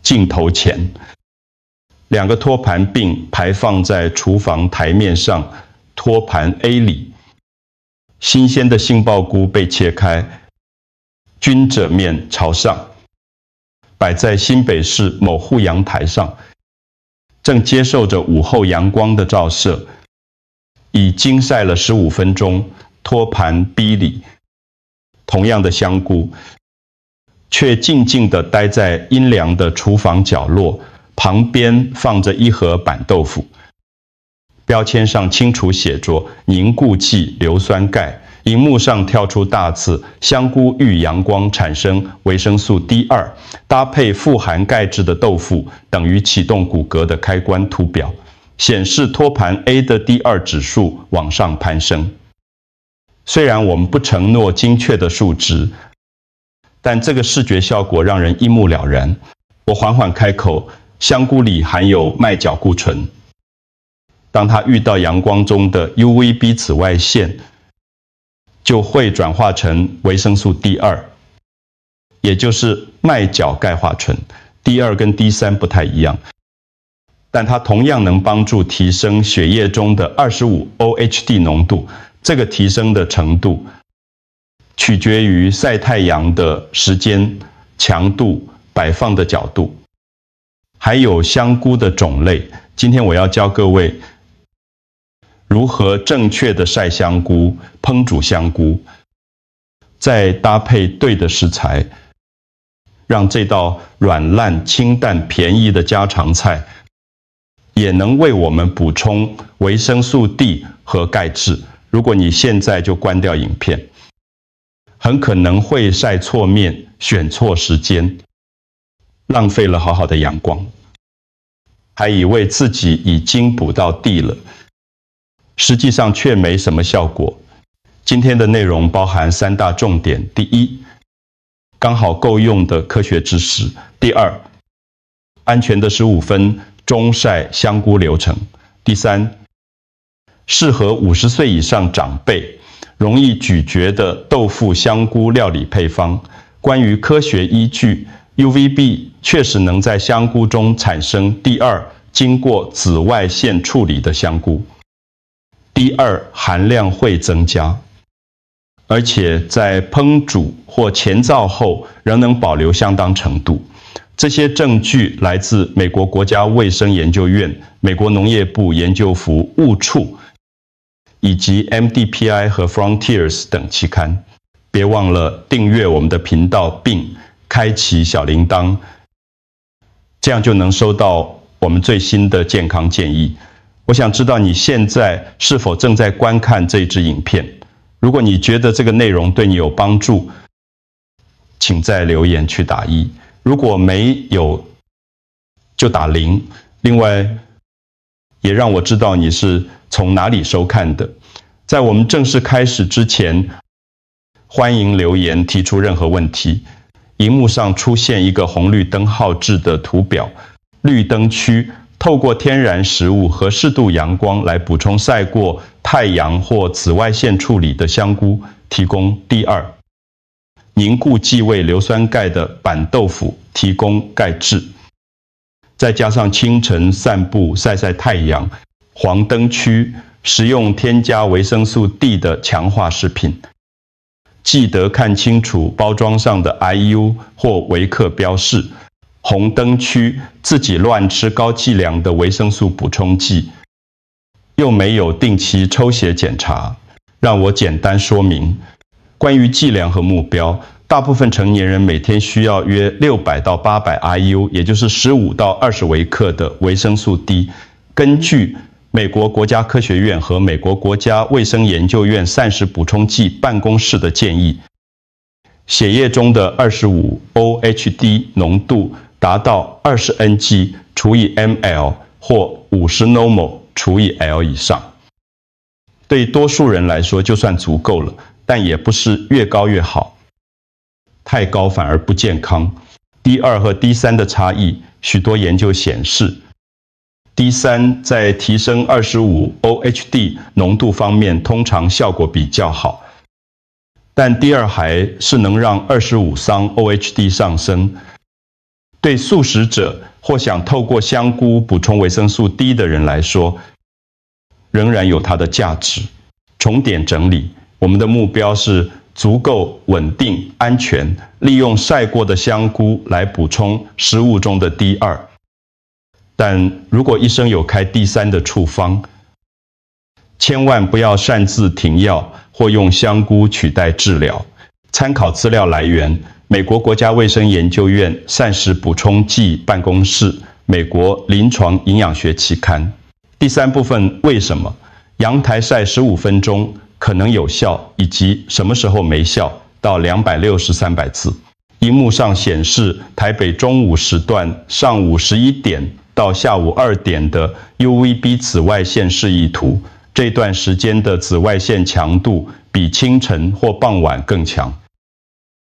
镜头前。2个托盘并排放在厨房台面上，托盘 A 里，新鲜的杏鲍菇被切开，均褶面朝上，摆在新北市某户阳台上，正接受着午后阳光的照射。已经晒了15分钟，托盘 B 里，同样的香菇，却静静地待在阴凉的厨房角落，旁边放着一盒板豆腐，标签上清楚写着凝固剂硫酸钙，荧幕上跳出大字香菇遇阳光产生维生素 D2， 搭配富含钙质的豆腐等于启动骨骼的开关图表，显示托盘 A 的 D2 指数往上攀升。虽然我们不承诺精确的数值，但这个视觉效果让人一目了然。我缓缓开口，香菇里含有麦角固醇，当它遇到阳光中的 UVB 紫外线，就会转化成维生素 D2， 也就是麦角钙化醇。D2 跟 D3 不太一样，但它同样能帮助提升血液中的25-OHD 浓度。这个提升的程度取决于晒太阳的时间、强度、摆放的角度，还有香菇的种类。今天我要教各位如何正确的晒香菇、烹煮香菇，再搭配对的食材，让这道软烂、清淡、便宜的家常菜也能为我们补充维生素 D 和钙质。如果你现在就关掉影片，很可能会晒错面、选错时间，浪费了好好的阳光，还以为自己已经补到地了，实际上却没什么效果。今天的内容包含3大重点：第一，刚好够用的科学知识；第二，安全的15分钟晒香菇流程；第三，适合50岁以上长辈容易咀嚼的豆腐香菇料理配方。关于科学依据， UVB 确实能在香菇中产生D2经过紫外线处理的香菇， D2含量会增加，而且在烹煮或前灶后仍能保留相当程度。这些证据来自美国国家卫生研究院、美国农业部研究服务处以及 MDPI 和 Frontiers 等期刊。别忘了订阅我们的频道并开启小铃铛，这样就能收到我们最新的健康建议。我想知道你现在是否正在观看这支影片。如果你觉得这个内容对你有帮助，请在留言区打1，如果没有就打0。另外也让我知道你是从哪里收看的。在我们正式开始之前，欢迎留言提出任何问题。荧幕上出现一个红绿灯号志的图表，绿灯区透过天然食物和适度阳光来补充晒过太阳或紫外线处理的香菇，提供D2。凝固剂味硫酸钙的板豆腐提供钙质，再加上清晨散步晒晒太阳，黄灯区食用添加维生素 D 的强化食品。记得看清楚包装上的 IU 或微克标示。红灯区自己乱吃高剂量的维生素补充剂，又没有定期抽血检查。让我简单说明，关于剂量和目标，大部分成年人每天需要约600到800 IU， 也就是15到20微克的维生素 D。根据美国国家科学院和美国国家卫生研究院膳食补充剂办公室的建议，血液中的25-OHD 浓度达到20 ng 除以 ml 或50 nomol 除以 L 以上。对多数人来说就算足够了，但也不是越高越好，太高反而不健康。D2 和 D3 的差异，许多研究显示，D3 在提升25-OHD 浓度方面通常效果比较好，但D2还是能让25-OHD 上升，对素食者或想透过香菇补充维生素 D 的人来说，仍然有它的价值。重点整理，我们的目标是足够稳定、安全，利用晒过的香菇来补充食物中的 D2。但如果医生有开 D3的处方，千万不要擅自停药或用香菇取代治疗。参考资料来源：美国国家卫生研究院膳食补充剂办公室、美国临床营养学期刊。第三部分，为什么阳台晒15分钟可能有效，以及什么时候没效，到260、300字。荧幕上显示台北中午时段上午11点到下午2点的 UVB 紫外线示意图，这段时间的紫外线强度比清晨或傍晚更强，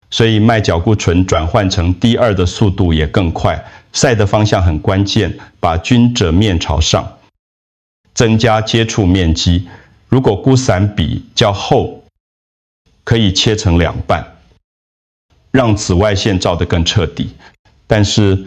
所以麦角固醇转换成 D2 的速度也更快。晒的方向很关键，把均褶面朝上，增加接触面积。如果菇伞比较厚，可以切成2半，让紫外线照得更彻底。但是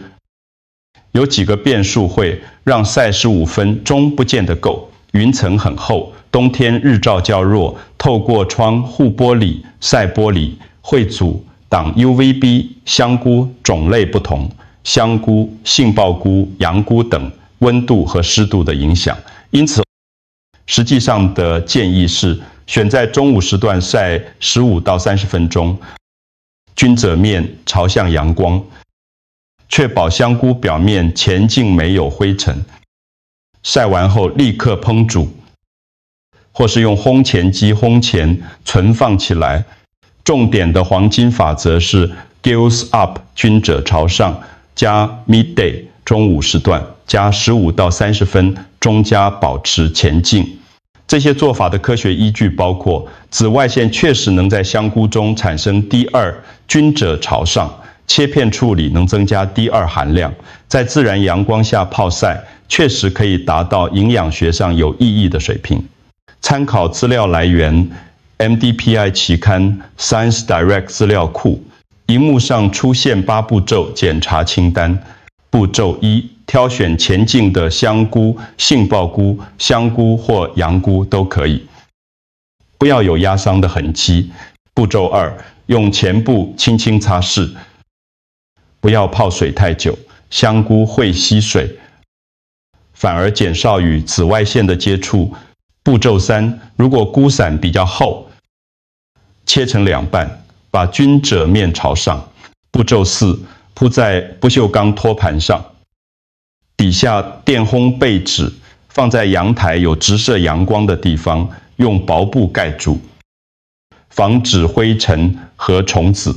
有几个变数会让晒15分钟不见得够。云层很厚，冬天日照较弱，透过窗护玻璃、晒玻璃会阻挡 UVB。香菇种类不同，香菇、杏鲍菇、洋菇等温度和湿度的影响，因此实际上的建议是选在中午时段晒15到30分钟，均褶面朝向阳光，确保香菇表面前径没有灰尘。晒完后立刻烹煮，或是用烘前机烘前存放起来。重点的黄金法则是 Gills up 均褶朝上，加 midday 中午时段，加15到30分中加保持前进。这些做法的科学依据包括：紫外线确实能在香菇中产生 D2， 均褶朝上，切片处理能增加 D2 含量，在自然阳光下泡晒确实可以达到营养学上有意义的水平。参考资料来源 MDPI 期刊 Science Direct 资料库。荧幕上出现8步骤检查清单。步骤1：挑选前进的香菇、杏鲍菇、香菇或洋菇都可以，不要有压伤的痕迹。步骤2：用前部轻轻擦拭，不要泡水太久，香菇会吸水，反而减少与紫外线的接触。步骤3：如果菇伞比较厚，切成2半，把均褶面朝上。步骤4：铺在不锈钢托盘上，底下电烘背纸，放在阳台有直射阳光的地方，用薄布盖住，防止灰尘和虫子。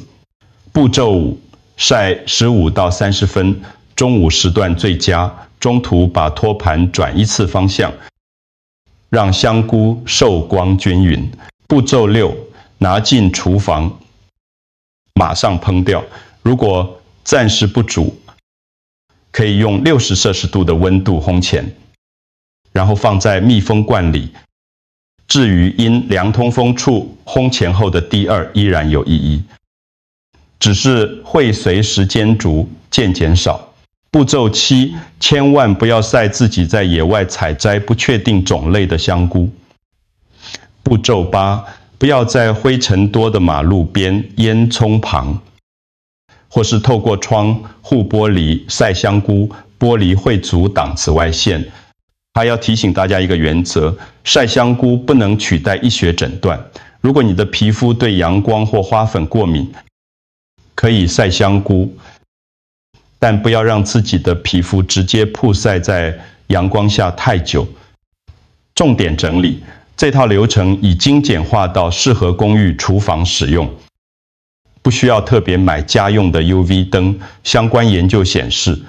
步骤5：晒15到30分，中午时段最佳，中途把托盘转1次方向，让香菇受光均匀。步骤6：拿进厨房，马上烹调。如果暂时不煮，可以用60摄氏度的温度烘前，然后放在密封罐里。至于因凉通风处烘前后的 D2 依然有意义，只是会随时间逐渐减少。步骤7：千万不要晒自己在野外采摘不确定种类的香菇。步骤8：不要在灰尘多的马路边、烟囱旁，或是透过窗护玻璃晒香菇，玻璃会阻挡紫外线。还要提醒大家一个原则：晒香菇不能取代医学诊断。如果你的皮肤对阳光或花粉过敏，可以晒香菇，但不要让自己的皮肤直接曝晒在阳光下太久。重点整理，这套流程已经简化到适合公寓厨房使用，不需要特别买家用的 UV 灯。相关研究显示，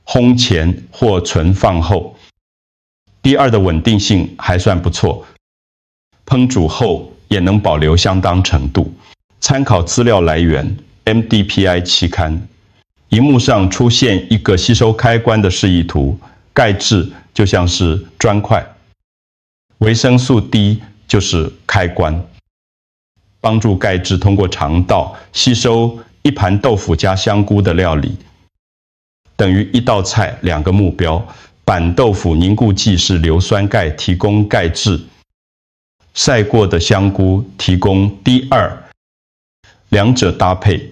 烘前或存放后，D2 的稳定性还算不错，烹煮后也能保留相当程度。参考资料来源 MDPI 期刊。荧幕上出现一个吸收开关的示意图，钙质就像是砖块，维生素 D 就是开关，帮助钙质通过肠道吸收一盘豆腐加香菇的料理。等于1道菜2个目标。板豆腐凝固剂是硫酸钙，提供钙质；晒过的香菇提供 D2， 两者搭配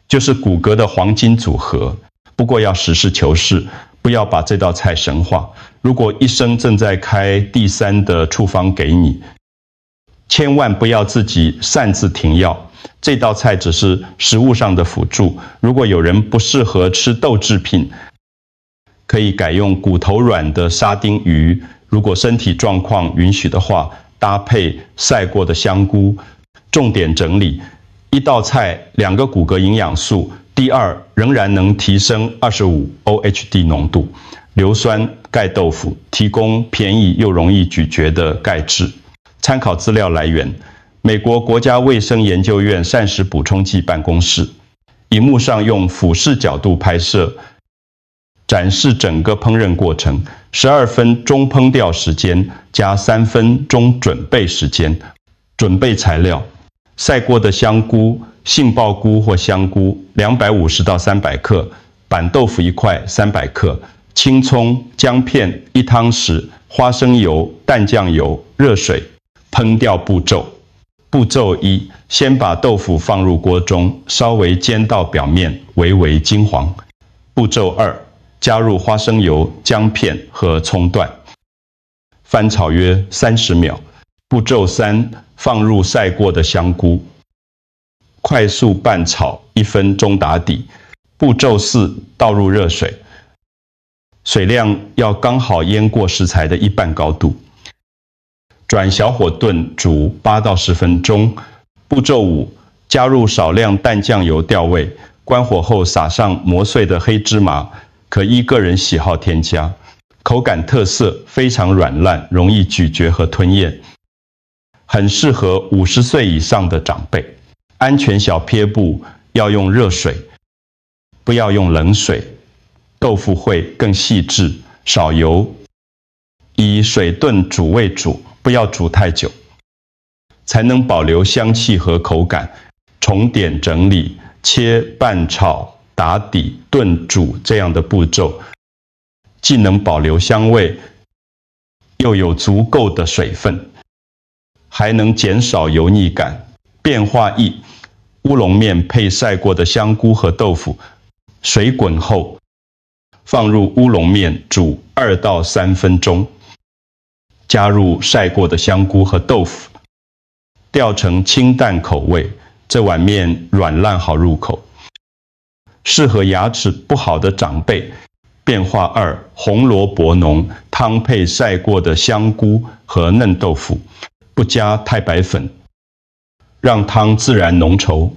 就是骨骼的黄金组合。不过要实事求是，不要把这道菜神化。如果医生正在开第3的处方给你，千万不要自己擅自停药。这道菜只是食物上的辅助。如果有人不适合吃豆制品，可以改用骨头软的沙丁鱼。如果身体状况允许的话，搭配晒过的香菇。重点整理：1道菜2个骨骼营养素。第2，仍然能提升25 OHD 浓度。硫酸钙豆腐提供便宜又容易咀嚼的钙质。参考资料来源：美国国家卫生研究院膳食补充剂办公室。荧幕上用俯视角度拍摄，展示整个烹饪过程：12分钟烹调时间加3分钟准备时间。准备材料：晒过的香菇、杏鲍菇或香菇250到300克，板豆腐1块300克，青葱、姜片1汤匙，花生油、淡酱油、热水。烹调步骤：步骤1，先把豆腐放入锅中，稍微煎到表面微微金黄。步骤2，加入花生油、姜片和葱段，翻炒约30秒。步骤3，放入晒过的香菇，快速拌炒1分钟打底。步骤4，倒入热水，水量要刚好淹过食材的1半高度，转小火炖煮8到10分钟。步骤5，加入少量淡酱油调味，关火后撒上磨碎的黑芝麻，可依个人喜好添加。口感特色非常软烂，容易咀嚼和吞咽，很适合50岁以上的长辈。安全小撇步：要用热水，不要用冷水，豆腐会更细致。少油，以水炖煮为主，不要煮太久，才能保留香气和口感。重点整理：切、拌、炒、打底、炖、煮这样的步骤，既能保留香味，又有足够的水分，还能减少油腻感。变化1：乌龙面配晒过的香菇和豆腐，水滚后放入乌龙面煮2到3分钟，加入晒过的香菇和豆腐，调成清淡口味。这碗面软烂好入口，适合牙齿不好的长辈。变化2：红萝卜浓，汤配晒过的香菇和嫩豆腐，不加太白粉，让汤自然浓稠，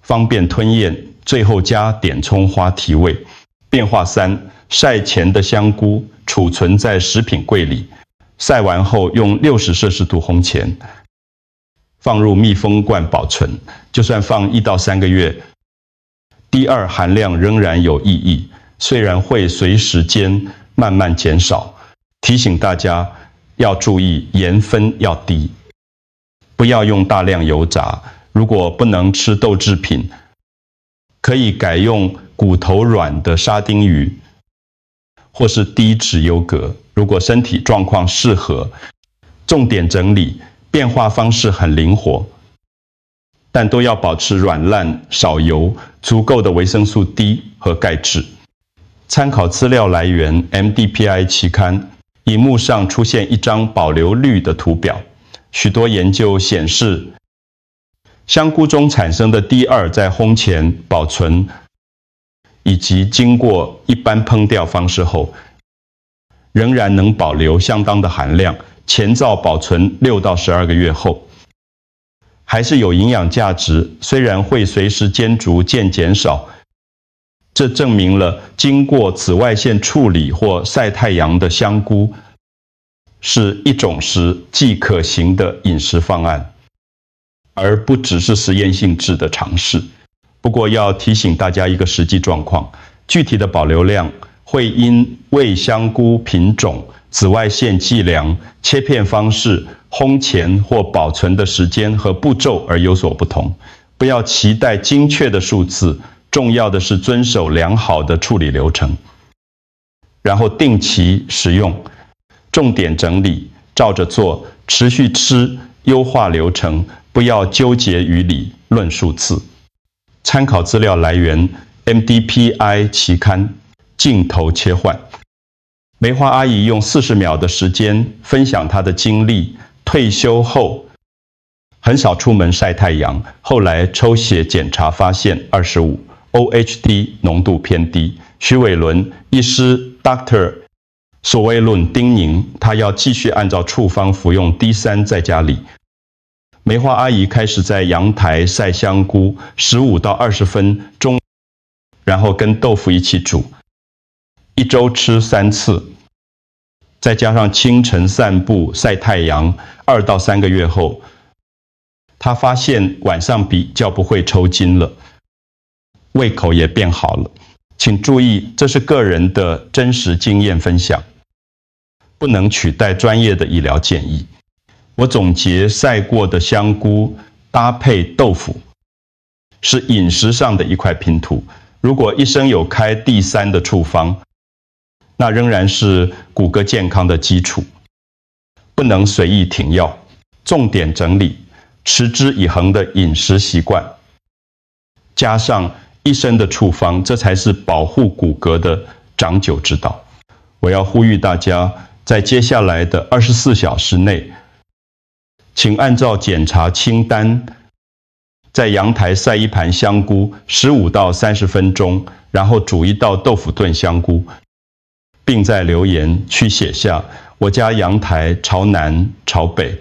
方便吞咽。最后加点葱花提味。变化3：晒前的香菇储存在食品柜里，晒完后用60摄氏度烘前，放入密封罐保存。就算放1到3个月，D2含量仍然有意义，虽然会随时间慢慢减少。提醒大家要注意盐分要低，不要用大量油炸。如果不能吃豆制品，可以改用骨头软的沙丁鱼，或是低脂优格。如果身体状况适合，重点整理：变化方式很灵活，但都要保持软烂、少油、足够的维生素 D 和钙质。参考资料来源 MDPI 期刊。荧幕上出现一张保留率的图表，许多研究显示，香菇中产生的 D2在烘前、保存以及经过一般烹调方式后，仍然能保留相当的含量。前灶保存6到12个月后，还是有营养价值，虽然会随时间逐渐减少。这证明了经过紫外线处理或晒太阳的香菇是一种实际可行的饮食方案，而不只是实验性质的尝试。不过要提醒大家一个实际状况，具体的保留量会因为香菇品种、紫外线剂量、切片方式、烘前或保存的时间和步骤而有所不同。不要期待精确的数字，重要的是遵守良好的处理流程，然后定期食用，重点整理，照着做，持续吃，优化流程，不要纠结于理，论数字。参考资料来源 MDPI 期刊，镜头切换。梅花阿姨用40秒的时间分享她的经历，退休后很少出门晒太阳，后来抽血检查发现25 OHD 浓度偏低。徐伟伦医师 Dr. 索维论叮咛他要继续按照处方服用 D3在家里。梅花阿姨开始在阳台晒香菇15到20分钟，然后跟豆腐一起煮，1周吃3次，再加上清晨散步晒太阳，2到3个月后，她发现晚上比较不会抽筋了，胃口也变好了。请注意，这是个人的真实经验分享，不能取代专业的医疗建议。我总结晒过的香菇搭配豆腐，是饮食上的一块拼图。如果医生有开D3的处方，那仍然是骨骼健康的基础，不能随意停药。重点整理，持之以恒的饮食习惯，加上医生的处方，这才是保护骨骼的长久之道。我要呼吁大家，在接下来的24小时内，请按照检查清单，在阳台晒一盘香菇15到30分钟，然后煮一道豆腐炖香菇，并在留言区写下我家阳台朝南朝北。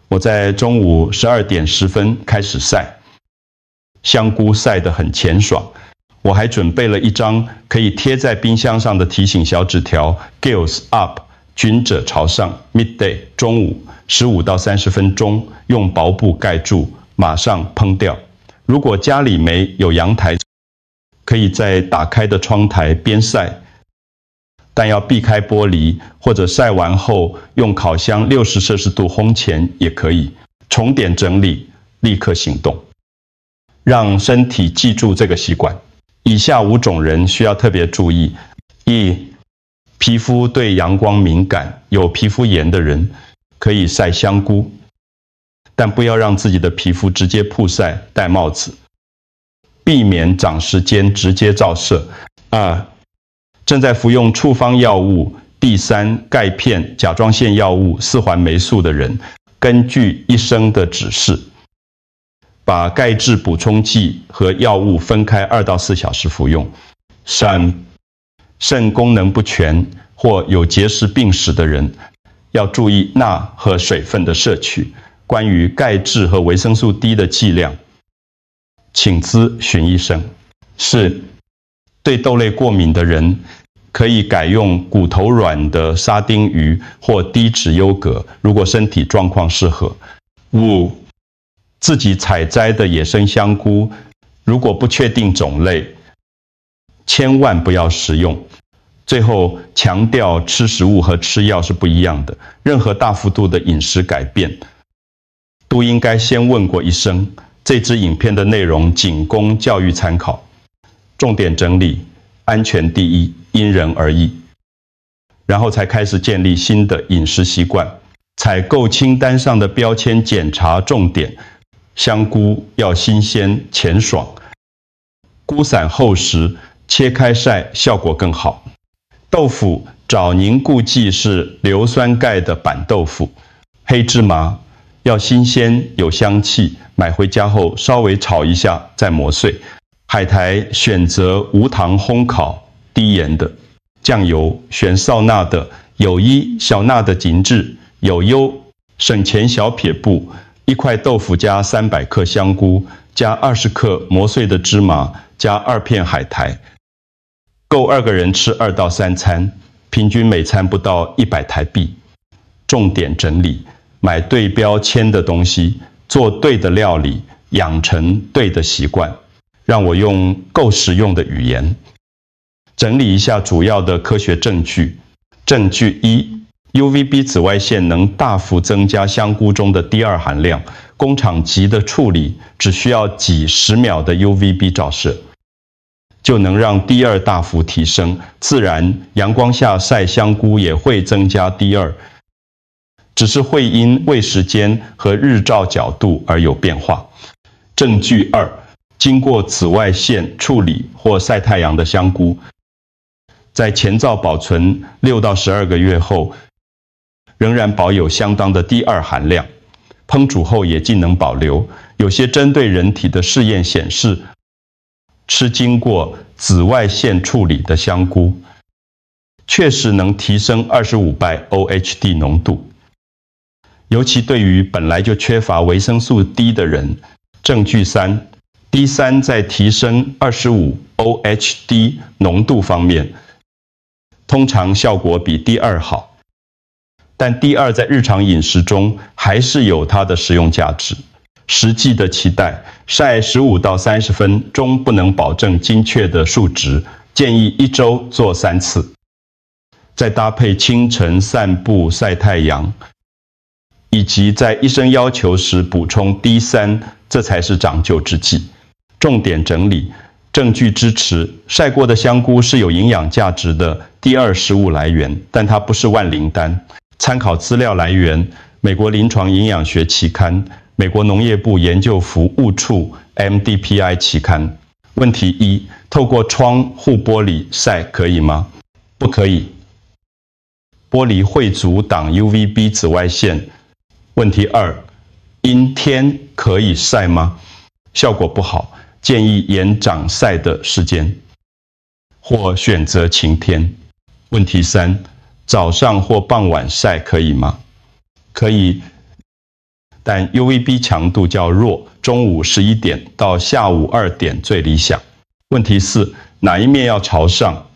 我在中午12点10分开始晒，香菇晒得很清爽。我还准备了一张可以贴在冰箱上的提醒小纸条 ：Gills up， 君者朝上 ，Midday 中午15到30分钟，用薄布盖住，马上烹掉。如果家里没有阳台，可以在打开的窗台边晒，但要避开玻璃，或者晒完后用烤箱60摄氏度烘前也可以。重点整理，立刻行动，让身体记住这个习惯。以下5种人需要特别注意：一、皮肤对阳光敏感、有皮肤炎的人可以晒香菇，但不要让自己的皮肤直接曝晒，戴帽子，避免长时间直接照射。2、正在服用处方药物、D3、钙片、甲状腺药物、4环霉素的人，根据医生的指示，把钙质补充剂和药物分开2到4小时服用。3、肾功能不全或有结石病史的人，要注意钠和水分的摄取。关于钙质和维生素 D 的剂量，请咨询医生。4、对豆类过敏的人，可以改用骨头软的沙丁鱼或低脂优格，如果身体状况适合。5、自己采摘的野生香菇，如果不确定种类，千万不要食用。最后强调，吃食物和吃药是不一样的，任何大幅度的饮食改变，都应该先问过医生。这支影片的内容仅供教育参考。重点整理，安全第一，因人而异。然后才开始建立新的饮食习惯。采购清单上的标签检查重点：香菇要新鲜浅爽，菇散厚实，切开晒效果更好。豆腐找凝固剂是硫酸钙的板豆腐。黑芝麻要新鲜有香气，买回家后稍微炒一下再磨碎。海苔选择无糖烘烤低盐的。酱油选少钠的，有1小钠的紧致，有优省钱小撇步：1块豆腐加300克香菇，加20克磨碎的芝麻，加2片海苔，够2个人吃2到3餐，平均每餐不到100台币。重点整理，买对标签的东西，做对的料理，养成对的习惯。让我用够实用的语言整理一下主要的科学证据。证据1：UVB 紫外线能大幅增加香菇中的 D2 含量，工厂级的处理只需要几10秒的 UVB 照射。就能让 D2 大幅提升，自然阳光下晒香菇也会增加 D2，只是会因喂食间和日照角度而有变化。证据2，经过紫外线处理或晒太阳的香菇，在前灶保存6到12个月后，仍然保有相当的 D2 含量，烹煮后也尽能保留。有些针对人体的试验显示，吃经过紫外线处理的香菇，确实能提升25倍 OHD 浓度，尤其对于本来就缺乏维生素 D 的人。证据3 ，D3 在提升25 OHD 浓度方面，通常效果比 D2 好，但 D2 在日常饮食中还是有它的实用价值。实际的期待，晒15到30分钟不能保证精确的数值，建议1周做3次。再搭配清晨散步晒太阳，以及在医生要求时补充 D3， 这才是长救之计。重点整理，证据支持晒过的香菇是有营养价值的D2食物来源，但它不是万灵丹。参考资料来源：美国临床营养学期刊、美国农业部研究服务处 MDPI 期刊。问题1：透过窗户玻璃晒可以吗？不可以。玻璃会阻挡 UVB 紫外线。问题2：阴天可以晒吗？效果不好，建议延长晒的时间，或选择晴天。问题3：早上或傍晚晒可以吗？可以，但 UVB 强度较弱，中午11点到下午2点最理想。问题4：哪一面要朝上？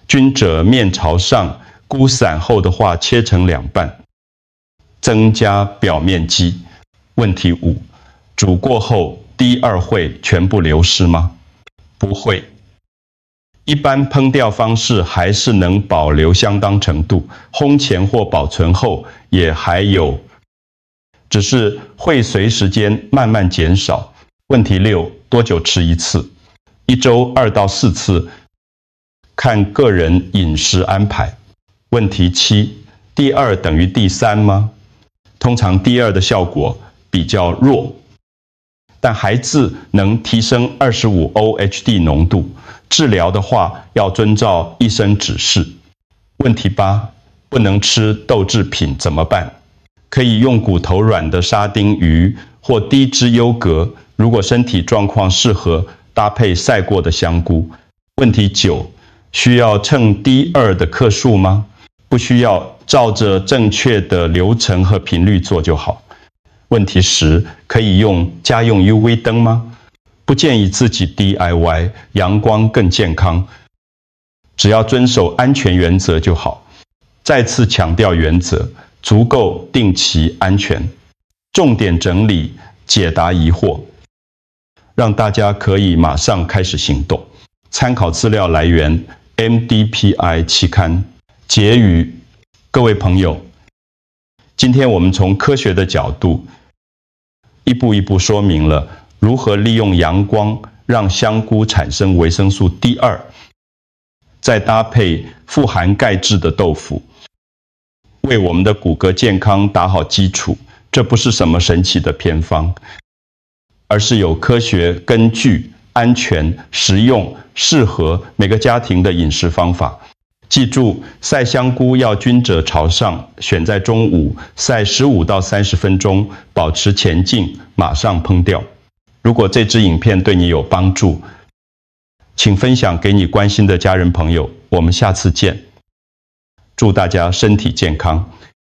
均者面朝上，菇散后的话切成2半，增加表面积。问题5：煮过后 D2 会全部流失吗？不会。一般烹调方式还是能保留相当程度，烘前或保存后也还有，只是会随时间慢慢减少。问题6：多久吃一次？1周2到4次，看个人饮食安排。问题7：D2等于D3吗？通常 D2的效果比较弱，但还是能提升25 OHD 浓度。治疗的话要遵照医生指示。问题8：不能吃豆制品怎么办？可以用骨头软的沙丁鱼或低脂优格，如果身体状况适合，搭配晒过的香菇。问题9：需要称 D2的克数吗？不需要，照着正确的流程和频率做就好。问题10：可以用家用 UV 灯吗？不建议自己 DIY， 阳光更健康，只要遵守安全原则就好。再次强调原则：足够、定期、安全。重点整理，解答疑惑，让大家可以马上开始行动。参考资料来源 MDPI 期刊。结语：各位朋友，今天我们从科学的角度，一步一步说明了如何利用阳光让香菇产生维生素 D2， 再搭配富含钙质的豆腐，为我们的骨骼健康打好基础。这不是什么神奇的偏方，而是有科学根据、安全、实用、适合每个家庭的饮食方法。记住，晒香菇要均者朝上，选在中午，晒15到30分钟，保持前进，马上烹调。如果这支影片对你有帮助，请分享给你关心的家人朋友。我们下次见，祝大家身体健康。